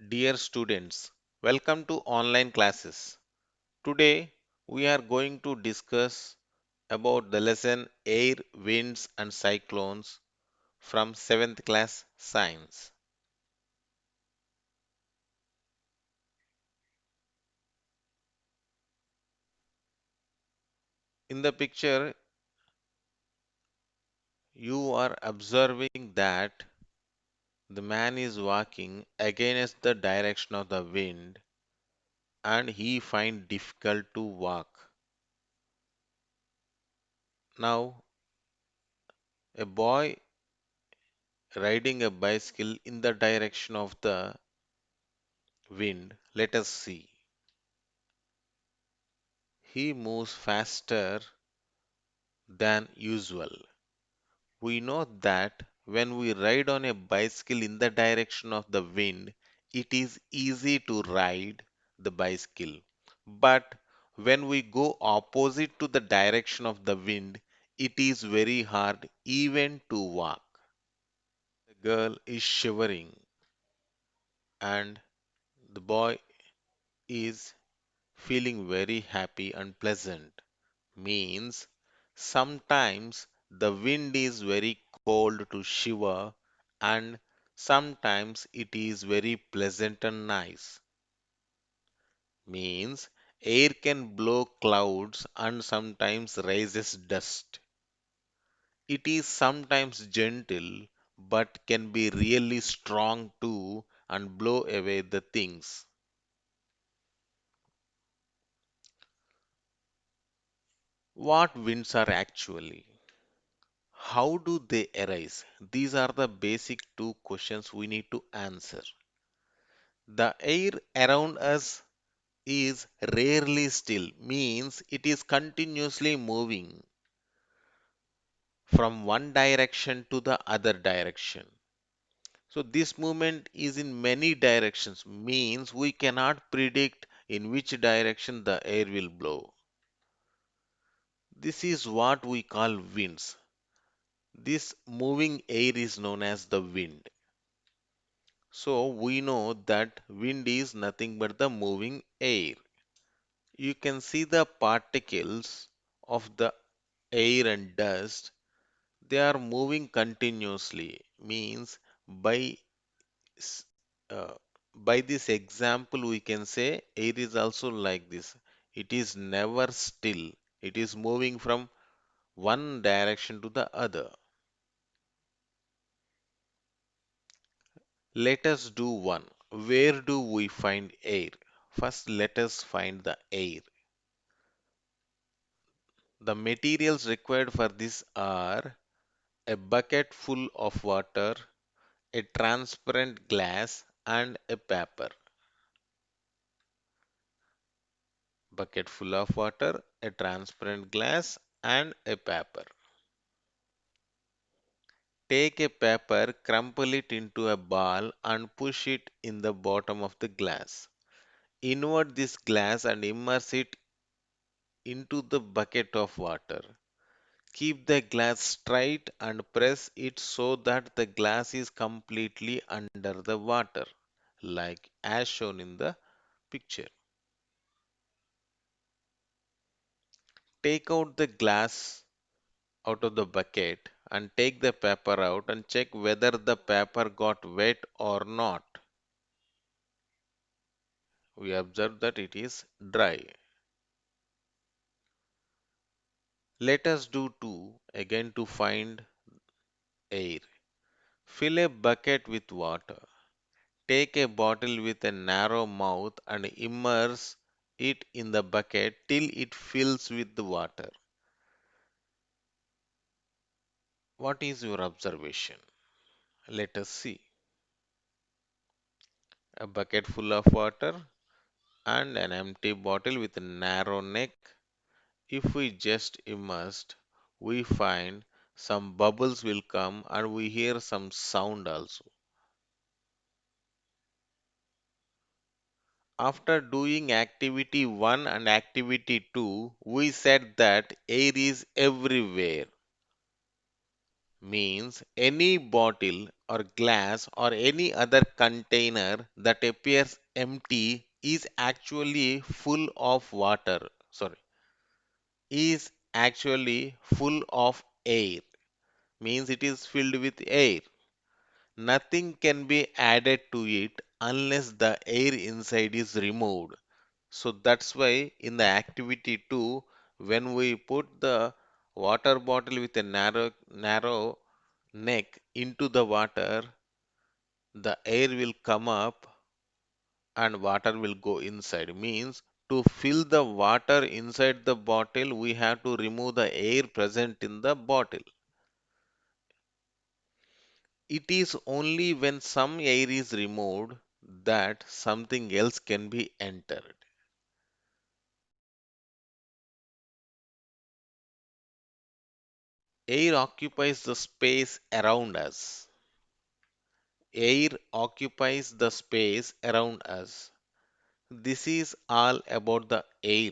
Dear students, welcome to online classes. Today we are going to discuss about the lesson Air, Winds and Cyclones from 7th class Science. In the picture, you are observing that the man is walking against the direction of the wind and he find difficult to walk. Now, a boy riding a bicycle in the direction of the wind, let us see. He moves faster than usual. We know that when we ride on a bicycle in the direction of the wind, it is easy to ride the bicycle. But when we go opposite to the direction of the wind, it is very hard even to walk. The girl is shivering and the boy is feeling very happy and pleasant. Means sometimes the wind is very cold to shiver and sometimes it is very pleasant and nice. Means air can blow clouds and sometimes raises dust. It is sometimes gentle but can be really strong too and blow away the things. What winds are actually? How do they arise? These are the basic two questions we need to answer. The air around us is rarely still, means it is continuously moving from one direction to the other direction. So this movement is in many directions, means we cannot predict in which direction the air will blow. This is what we call winds. This moving air is known as the wind. So we know that wind is nothing but the moving air. You can see the particles of the air and dust. They are moving continuously. Means by s- uh, by this example we can say air is also like this. It is never still. It is moving from one direction to the other. Let us do one. Where do we find air? First, let us find the air. The materials required for this are a bucket full of water, a transparent glass, and a paper. Bucket full of water, a transparent glass, and a paper. Take a paper, crumple it into a ball, and push it in the bottom of the glass. Invert this glass and immerse it into the bucket of water. Keep the glass straight and press it so that the glass is completely under the water, like as shown in the picture. Take out the glass out of the bucket and take the paper out and check whether the paper got wet or not. We observe that it is dry. Let us do two again to find air. Fill a bucket with water. Take a bottle with a narrow mouth and immerse it in the bucket till it fills with the water. What is your observation? Let us see. A bucket full of water and an empty bottle with a narrow neck. If we just immersed, we find some bubbles will come and we hear some sound also. After doing activity 1 and activity 2, we said that air is everywhere. means any bottle or glass or any other container that appears empty is actually full of water. Sorry, is actually full of air. Means it is filled with air. Nothing can be added to it unless the air inside is removed. So that's why in the activity 2, when we put the water bottle with a narrow neck into the water, the air will come up and water will go inside. Means to fill the water inside the bottle, we have to remove the air present in the bottle. It is only when some air is removed that something else can be entered. Air occupies the space around us. Air occupies the space around us. This is all about the air.